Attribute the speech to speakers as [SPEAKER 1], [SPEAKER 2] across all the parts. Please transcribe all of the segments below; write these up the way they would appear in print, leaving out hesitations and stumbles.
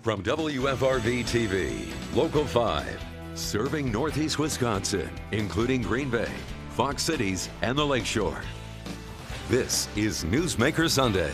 [SPEAKER 1] From WFRV TV, Local 5, serving Northeast Wisconsin, including Green Bay, Fox Cities, and the Lakeshore. This is Newsmaker Sunday.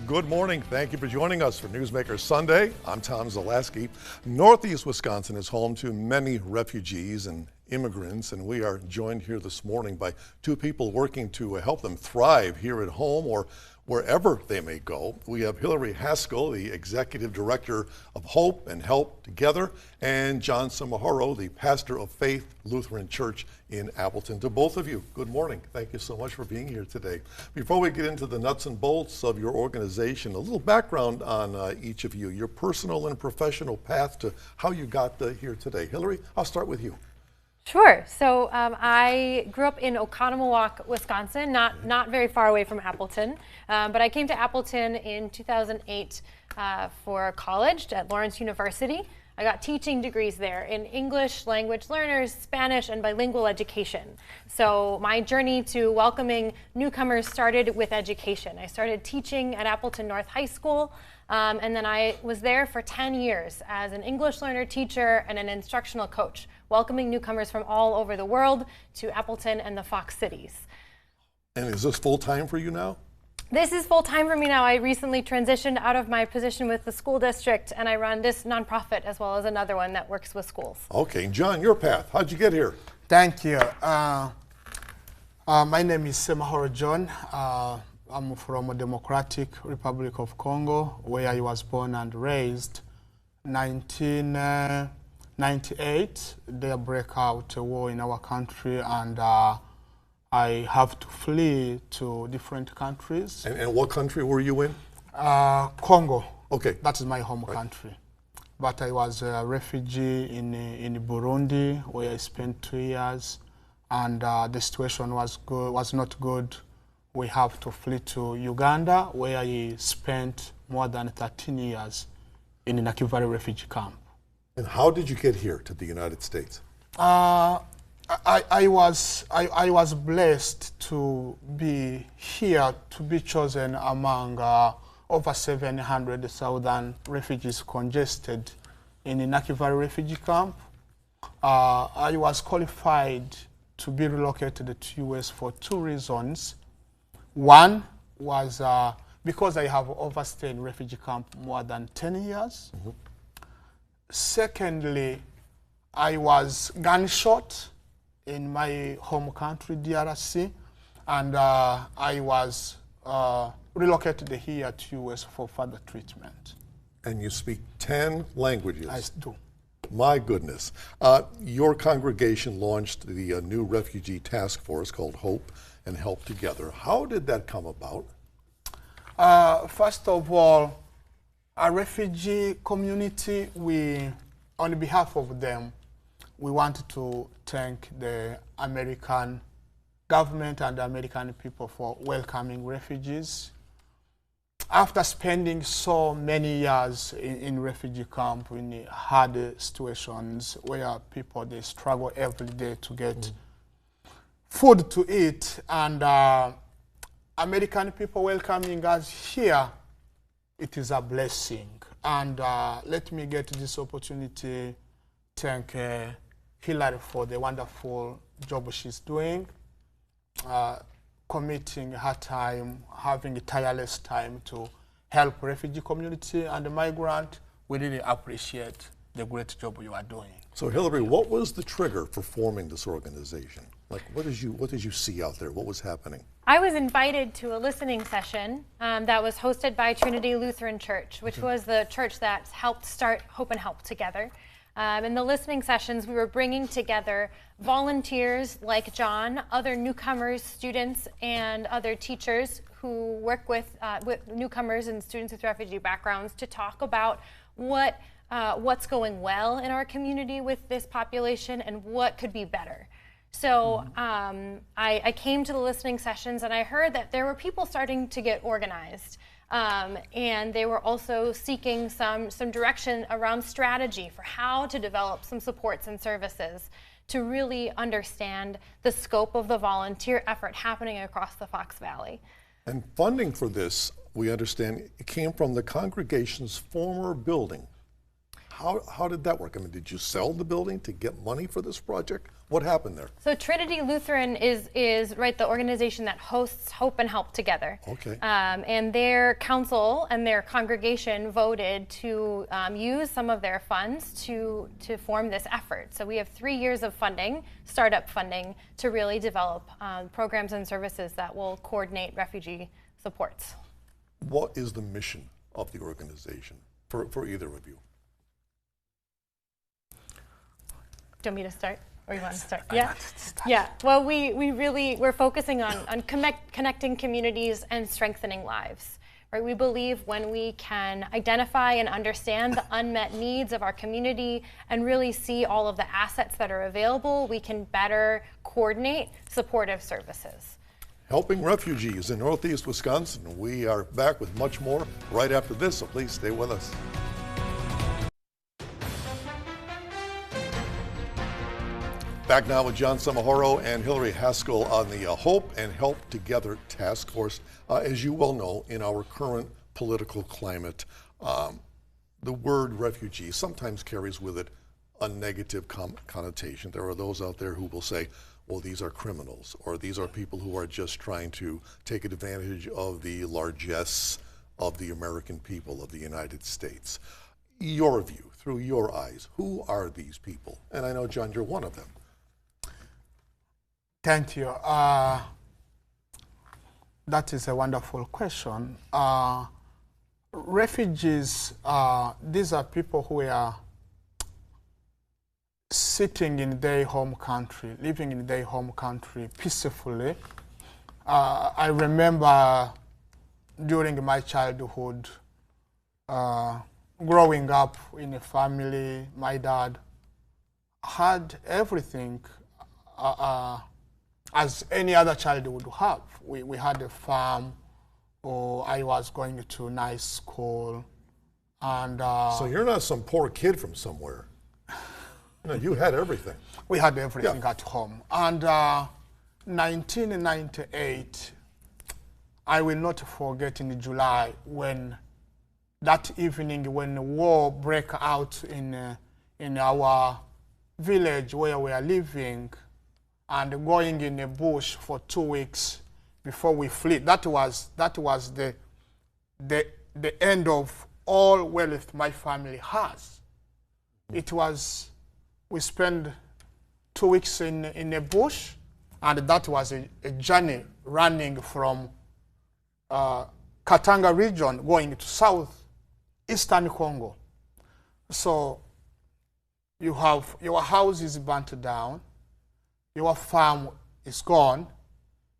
[SPEAKER 2] Good morning. Thank you for joining us for Newsmaker Sunday. I'm Tom Zalaski. Northeast Wisconsin is home to many refugees and immigrants, and we are joined here this morning by two people working to help them thrive here at home or wherever they may go. We have Hillary Haskell, the Executive Director of Hope and Help Together, and John Samahoro, the Pastor of Faith Lutheran Church in Appleton. To both of you, good morning. Thank you so much for being here today. Before we get into the nuts and bolts of your organization, a little background on each of you, your personal and professional path to how you got here today. Hillary, I'll start with you.
[SPEAKER 3] Sure. So I grew up in Oconomowoc, Wisconsin, not very far away from Appleton, but I came to Appleton in 2008 for college at Lawrence University. I got teaching degrees there in English language learners, Spanish, and bilingual education. So my journey to welcoming newcomers started with education. I started teaching at Appleton North High School, and then I was there for 10 years as an English learner, teacher, and an instructional coach, welcoming newcomers from all over the world to Appleton and the Fox Cities.
[SPEAKER 2] And is this full-time for you now?
[SPEAKER 3] This is full-time for me now. I recently transitioned out of my position with the school district, and I run this nonprofit as well as another one that works with schools.
[SPEAKER 2] Okay, John, your path. How'd you get here?
[SPEAKER 4] Thank you. My name is Samahoro John. I'm from the Democratic Republic of Congo, where I was born and raised. 1998, there broke out a war in our country, and I have to flee to different countries.
[SPEAKER 2] And what country were you in?
[SPEAKER 4] Congo.
[SPEAKER 2] Okay.
[SPEAKER 4] That is my home country. But I was a refugee in Burundi, where I spent 2 years, and the situation was not good. We have to flee to Uganda, where I spent more than 13 years in the Nakivale refugee camp.
[SPEAKER 2] And how did you get here to the United States?
[SPEAKER 4] I was blessed to be here, to be chosen among over 700 Southern refugees congested in the Nakivale refugee camp. I was qualified to be relocated to US for two reasons. One was because I have overstayed in refugee camp more than 10 years. Mm-hmm. Secondly, I was gunshot in my home country, DRC, and I was relocated here to US for further treatment.
[SPEAKER 2] And you speak 10 languages.
[SPEAKER 4] I do.
[SPEAKER 2] My goodness. Your congregation launched the new refugee task force called Hope and Help Together. How did that come about?
[SPEAKER 4] First of all, our refugee community, on behalf of them, we want to thank the American government and the American people for welcoming refugees. After spending so many years in refugee camp in hard situations where people, they struggle every day to get food to eat, and American people welcoming us here, it is a blessing. And let me get this opportunity to thank Hillary for the wonderful job she's doing, committing her time, having a tireless time to help refugee community and migrant. We really appreciate the great job you are doing.
[SPEAKER 2] So Hillary, what was the trigger for forming this organization? Like, what did you see out there? What was happening?
[SPEAKER 3] I was invited to a listening session that was hosted by Trinity Lutheran Church, which was the church that helped start Hope and Help Together. In the listening sessions, we were bringing together volunteers like John, other newcomers, students, and other teachers who work with newcomers and students with refugee backgrounds to talk about what's going well in our community with this population and what could be better. So I came to the listening sessions and I heard that there were people starting to get organized. And they were also seeking some direction around strategy for how to develop some supports and services to really understand the scope of the volunteer effort happening across the Fox Valley.
[SPEAKER 2] And funding for this we understand it came from the congregation's former building. How did that work? I mean, did you sell the building to get money for this project? What happened there?
[SPEAKER 3] So Trinity Lutheran is right, the organization that hosts Hope and Help Together.
[SPEAKER 2] Okay.
[SPEAKER 3] And their council and their congregation voted to use some of their funds to form this effort. So we have 3 years of funding, startup funding, to really develop programs and services that will coordinate refugee supports.
[SPEAKER 2] What is the mission of the organization for either of you?
[SPEAKER 3] Do you want me to start, or you want to start? Yeah. Yeah. Well, we're focusing on connecting communities and strengthening lives. Right. We believe when we can identify and understand the unmet needs of our community and really see all of the assets that are available, we can better coordinate supportive services.
[SPEAKER 2] Helping refugees in Northeast Wisconsin. We are back with much more right after this, so please stay with us. Back now with John Samahoro and Hillary Haskell on the Hope and Help Together Task Force. As you well know, in our current political climate, the word refugee sometimes carries with it a negative connotation. There are those out there who will say, well, these are criminals, or these are people who are just trying to take advantage of the largesse of the American people, of the United States. Your view, through your eyes, who are these people? And I know, John, you're one of them.
[SPEAKER 4] Thank you. That is a wonderful question. Refugees, these are people who are sitting in their home country, living in their home country peacefully. I remember during my childhood, growing up in a family, my dad had everything as any other child would have. We had a farm, or I was going to a nice school. And
[SPEAKER 2] so you're not some poor kid from somewhere. No, you had everything.
[SPEAKER 4] We had everything at home. And 1998, I will not forget in July when that evening when war broke out in our village where we are living, and going in a bush for 2 weeks before we fled. That was the end of all wealth my family has. It was, we spent 2 weeks in a bush, and that was a journey running from Katanga region going to southeastern Congo. So you have, your house is burnt down, your farm is gone,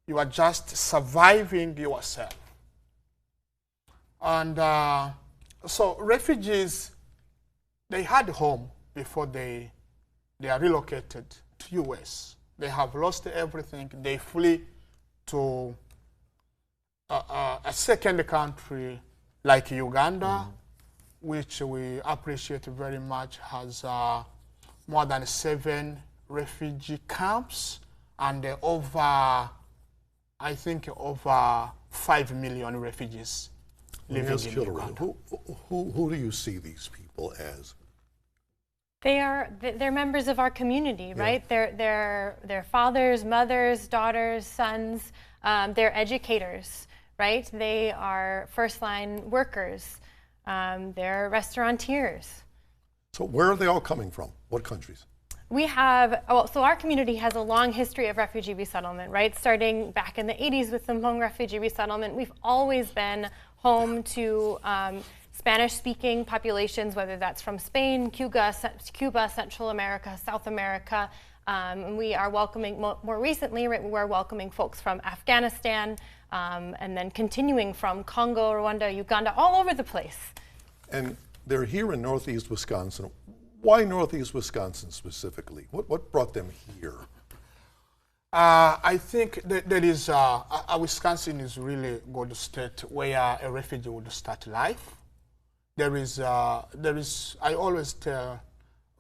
[SPEAKER 4] you are just surviving yourself. And so refugees, they had home before they are relocated to US. They have lost everything. They flee to a second country like Uganda, which we appreciate very much, has more than 7 refugee camps and over, I think, over 5 million refugees living in Uganda.
[SPEAKER 2] Who do you see these people as?
[SPEAKER 3] They're members of our community, right? They're fathers, mothers, daughters, sons. They're educators, right? They are first-line workers. They're restaurateurs.
[SPEAKER 2] So where are they all coming from? What countries?
[SPEAKER 3] We have, so our community has a long history of refugee resettlement, right? Starting back in the 80s with the Hmong refugee resettlement. We've always been home to Spanish-speaking populations, whether that's from Spain, Cuba, Central America, South America. And we are welcoming, more recently, right, we're welcoming folks from Afghanistan, and then continuing from Congo, Rwanda, Uganda, all over the place.
[SPEAKER 2] And they're here in Northeast Wisconsin. Why Northeast Wisconsin specifically? What brought them here?
[SPEAKER 4] I think that there is, Wisconsin is really a good state where a refugee would start life. There is, I always tell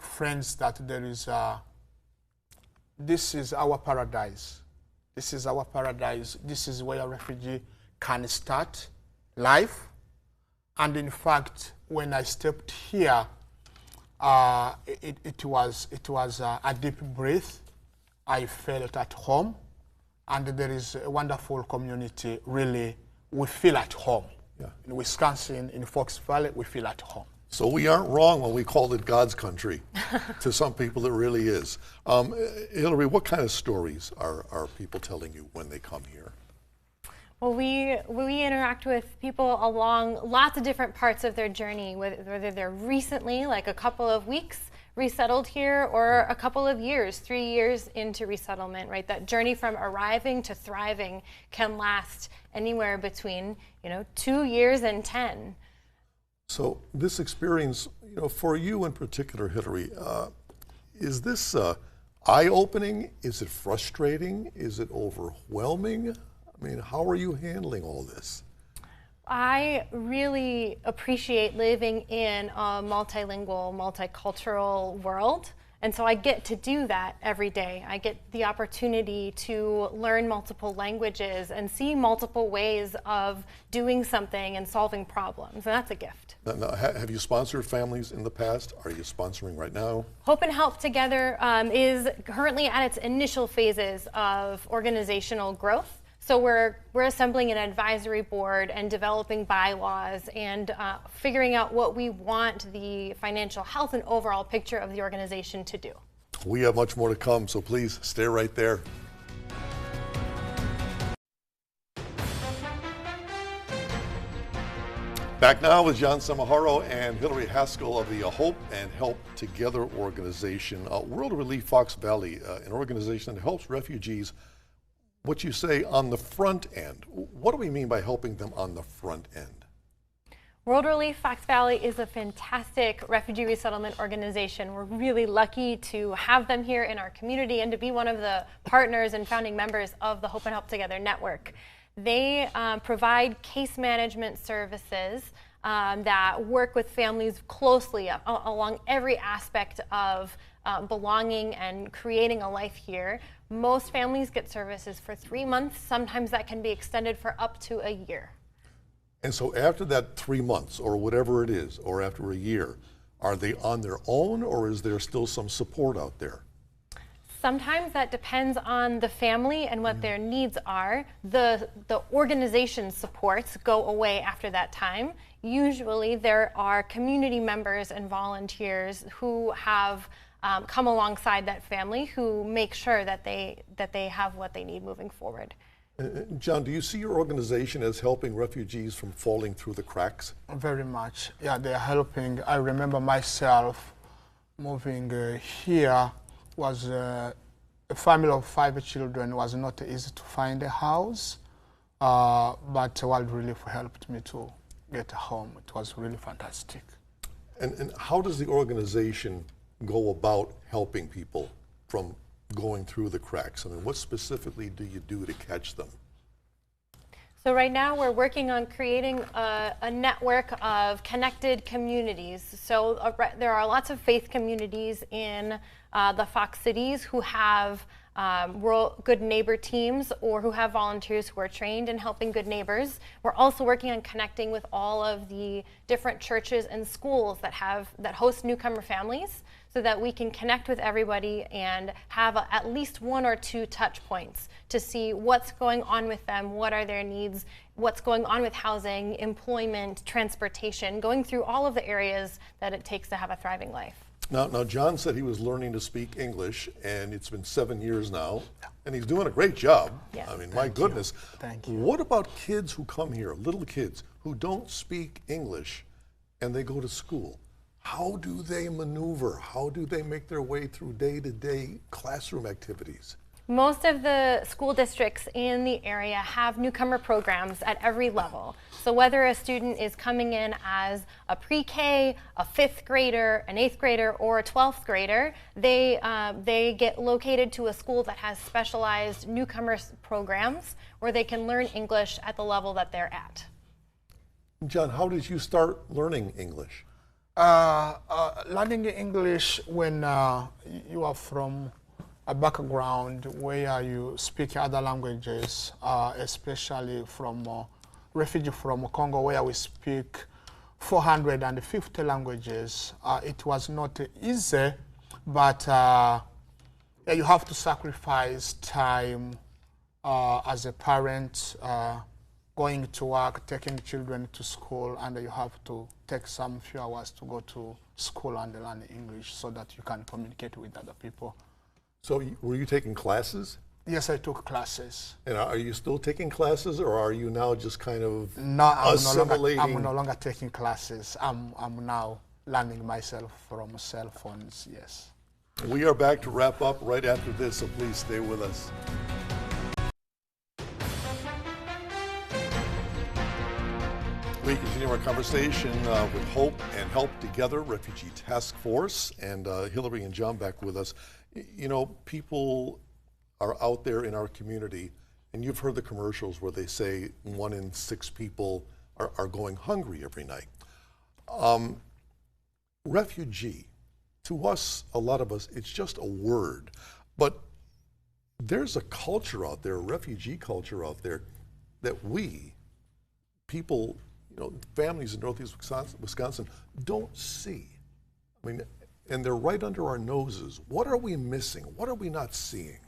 [SPEAKER 4] friends that this is our paradise. This is our paradise. This is where a refugee can start life. And in fact, when I stepped here, it was a deep breath. I felt at home, and there is a wonderful community. Really, we feel at home.
[SPEAKER 2] Yeah.
[SPEAKER 4] In Wisconsin, in Fox Valley, we feel at home.
[SPEAKER 2] So we aren't wrong when we called it God's country. To some people, it really is. Hillary, what kind of stories are people telling you when they come here?
[SPEAKER 3] Well, we interact with people along lots of different parts of their journey, whether they're recently, like a couple of weeks, resettled here, or a couple of years, 3 years into resettlement, right? That journey from arriving to thriving can last anywhere between, 2 years and 10.
[SPEAKER 2] So this experience, for you in particular, Hillary, is this eye-opening? Is it frustrating? Is it overwhelming? I mean, how are you handling all this?
[SPEAKER 3] I really appreciate living in a multilingual, multicultural world. And so I get to do that every day. I get the opportunity to learn multiple languages and see multiple ways of doing something and solving problems. And that's a gift.
[SPEAKER 2] Now, have you sponsored families in the past? Are you sponsoring right now?
[SPEAKER 3] Hope and Help Together is currently at its initial phases of organizational growth. So we're assembling an advisory board and developing bylaws and figuring out what we want the financial health and overall picture of the organization to do.
[SPEAKER 2] We have much more to come, so please stay right there. Back now with John Samaharo and Hillary Haskell of the Hope and Help Together organization. World Relief Fox Valley, an organization that helps refugees, what you say, on the front end. What do we mean by helping them on the front end?
[SPEAKER 3] World Relief Fox Valley is a fantastic refugee resettlement organization. We're really lucky to have them here in our community and to be one of the partners and founding members of the Hope and Help Together network. They provide case management services that work with families closely along every aspect of belonging and creating a life here. Most families get services for 3 months. Sometimes that can be extended for up to a year.
[SPEAKER 2] And so after that 3 months or whatever it is, or after a year, are they on their own or is there still some support out there?
[SPEAKER 3] Sometimes that depends on the family and what their needs are. The organization supports go away after that time. Usually there are community members and volunteers who have come alongside that family who make sure that they have what they need moving forward.
[SPEAKER 2] John, do you see your organization as helping refugees from falling through the cracks?
[SPEAKER 4] Very much. Yeah, they are helping. I remember myself moving here was a family of 5 children. It was not easy to find a house, but World Relief helped me to get a home. It was really fantastic.
[SPEAKER 2] And how does the organization go about helping people from going through the cracks? I mean, what specifically do you do to catch them?
[SPEAKER 3] So right now we're working on creating a network of connected communities. So there are lots of faith communities in the Fox cities who have good neighbor teams or who have volunteers who are trained in helping good neighbors. We're also working on connecting with all of the different churches and schools that host newcomer families, so that we can connect with everybody and have at least 1 or 2 touch points to see what's going on with them, what are their needs, what's going on with housing, employment, transportation, going through all of the areas that it takes to have a thriving life.
[SPEAKER 2] Now, John said he was learning to speak English, and it's been 7 years now, and he's doing a great job.
[SPEAKER 3] Yes.
[SPEAKER 2] I mean, my goodness.
[SPEAKER 4] Thank you.
[SPEAKER 2] What about kids who come here, little kids, who don't speak English, and they go to school? How do they maneuver? How do they make their way through day-to-day classroom activities?
[SPEAKER 3] Most of the school districts in the area have newcomer programs at every level. So whether a student is coming in as a pre-K, a 5th grader, an 8th grader, or a 12th grader, they get located to a school that has specialized newcomer programs where they can learn English at the level that they're at.
[SPEAKER 2] John, how did you start learning English?
[SPEAKER 4] Learning English when you are from a background where you speak other languages, especially from refugee from Congo, where we speak 450 languages. It was not easy, but yeah, you have to sacrifice time as a parent, going to work, taking children to school, and you have to take some few hours to go to school and learn English so that you can communicate with other people.
[SPEAKER 2] So were you taking classes?
[SPEAKER 4] Yes, I took classes.
[SPEAKER 2] And are you still taking classes, or are you now just kind of
[SPEAKER 4] No,
[SPEAKER 2] assimilating?
[SPEAKER 4] I'm no longer taking classes. I'm now learning myself from cell phones, yes.
[SPEAKER 2] We are back to wrap up right after this, so please stay with us. We continue our conversation with Hope and Help Together Refugee Task Force, and Hillary and John back with us. You know, people are out there in our community, and you've heard the commercials where they say 1 in 6 people are going hungry every night. Refugee, to us, a lot of us, it's just a word, but there's a culture out there, a refugee culture out there, that we, people, you know, families in Northeast Wisconsin don't see. I mean, and they're right under our noses. What are we missing? What are we not seeing?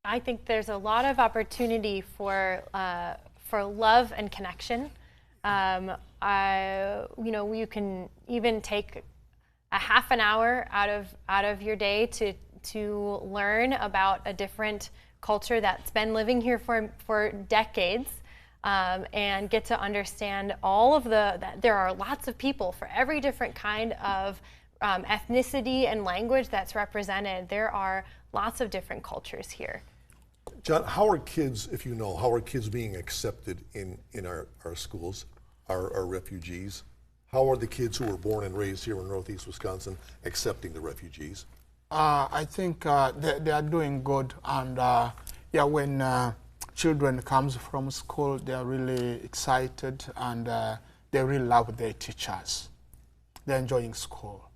[SPEAKER 3] I think there's a lot of opportunity for love and connection. You know, you can even take a half an hour out of your day to learn about a different culture that's been living here for decades, and get to understand all of that there are lots of people for every different kind of ethnicity and language that's represented. There are lots of different cultures here.
[SPEAKER 2] John, how are kids, if you know, how are kids being accepted in our schools, our refugees? How are the kids who were born and raised here in Northeast Wisconsin accepting the refugees?
[SPEAKER 4] I think they are doing good, and yeah, when children comes from school, they are really excited, and they really love their teachers. They're enjoying school.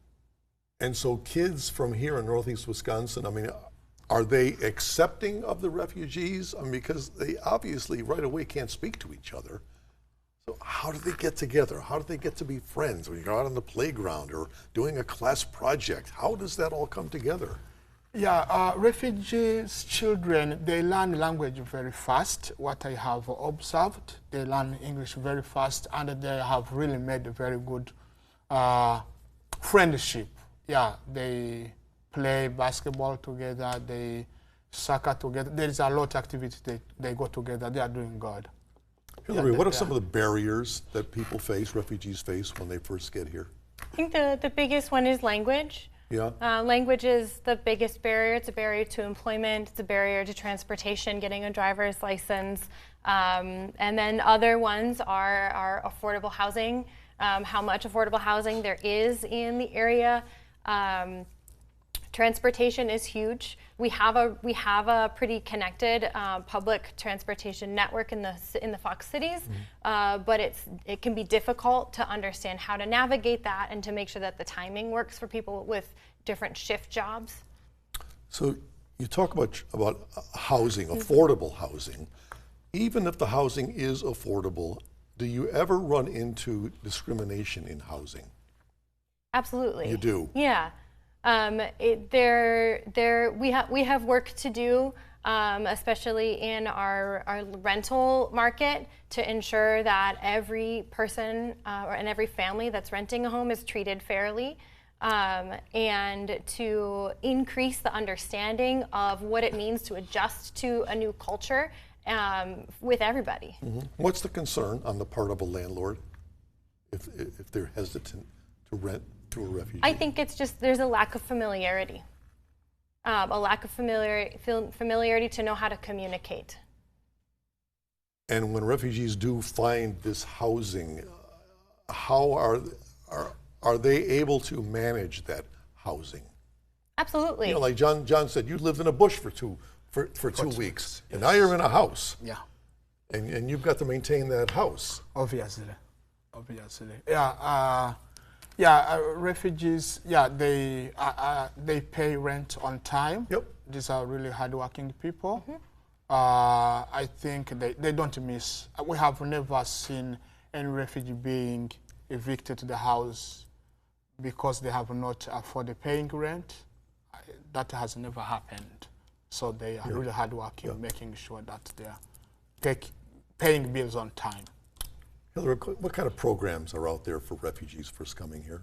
[SPEAKER 2] And so kids from here in Northeast Wisconsin, I mean, are they accepting of the refugees? I mean, because they obviously right away can't speak to each other. So how do they get together? How do they get to be friends when you're out on the playground or doing a class project? How does that all come together?
[SPEAKER 4] Yeah, refugees' children, they learn language very fast. What I have observed, they learn English very fast, and they have really made a very good friendship. Yeah, they play basketball together, they soccer together. There is a lot of activity they go together. They are doing good.
[SPEAKER 2] Hillary, what are some of the barriers that people face, refugees face, when they first get here?
[SPEAKER 3] I think the biggest one is language.
[SPEAKER 2] Yeah.
[SPEAKER 3] Language is the biggest barrier. It's a barrier to employment. It's a barrier to transportation, getting a driver's license. And then other ones are affordable housing, how much affordable housing there is in the area. Transportation is huge. We have a pretty connected public transportation network in the Fox cities, but it can be difficult to understand how to navigate that and to make sure that the timing works for people with different shift jobs.
[SPEAKER 2] So you talk about housing, affordable housing. Even if the housing is affordable, do you ever run into discrimination in housing?
[SPEAKER 3] Absolutely.
[SPEAKER 2] You do?
[SPEAKER 3] Yeah. We have work to do, especially in our rental market, to ensure that every person and every family that's renting a home is treated fairly, and to increase the understanding of what it means to adjust to a new culture with everybody.
[SPEAKER 2] Mm-hmm. What's the concern on the part of a landlord if they're hesitant to rent to a refugee?
[SPEAKER 3] I think it's just there's a lack of familiarity, familiarity to know how to communicate.
[SPEAKER 2] And when refugees do find this housing, how are they able to manage that housing?
[SPEAKER 3] Absolutely.
[SPEAKER 2] You know, like John said, you lived in a bush for two weeks, and now you're in a house.
[SPEAKER 4] Yeah.
[SPEAKER 2] And you've got to maintain that house.
[SPEAKER 4] Obviously. Yeah. Refugees. Yeah, they pay rent on time.
[SPEAKER 2] Yep.
[SPEAKER 4] These are really hardworking people. I think they don't miss. We have never seen any refugee being evicted to the house because they have not afforded paying rent. That has never happened. So they are really hardworking, making sure that they are paying bills on time.
[SPEAKER 2] Hillary, what kind of programs are out there for refugees first coming here?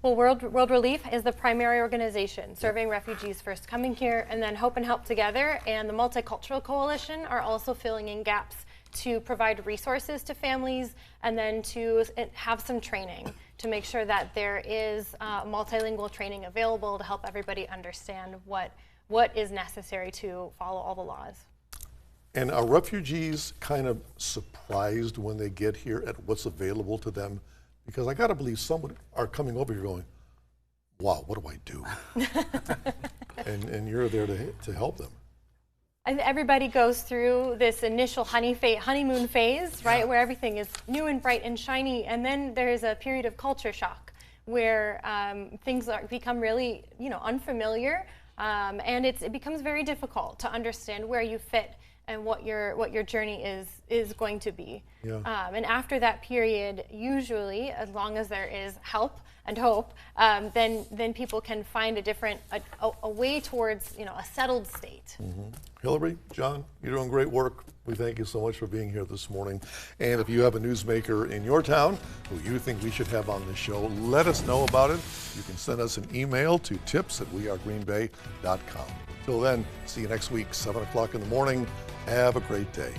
[SPEAKER 3] Well, World Relief is the primary organization serving refugees first coming here, and then Hope and Help Together and the Multicultural Coalition are also filling in gaps to provide resources to families and then to have some training to make sure that there is multilingual training available to help everybody understand what is necessary to follow all the laws.
[SPEAKER 2] And are refugees kind of surprised when they get here at what's available to them? Because I got to believe some are coming over here going, wow, what do I do? and you're there to help them.
[SPEAKER 3] And everybody goes through this initial honeymoon phase, right, where everything is new and bright and shiny, and then there's a period of culture shock where things become really, unfamiliar, and it becomes very difficult to understand where you fit and what your journey is going to be. Yeah. And after that period, usually, as long as there is help and hope, then people can find a way towards a settled state.
[SPEAKER 2] Mm-hmm. Hillary, John, you're doing great work. We thank you so much for being here this morning. And if you have a newsmaker in your town who you think we should have on the show, let us know about it. You can send us an email to tips@wearegreenbay.com. Till then, see you next week, 7 o'clock in the morning. Have a great day.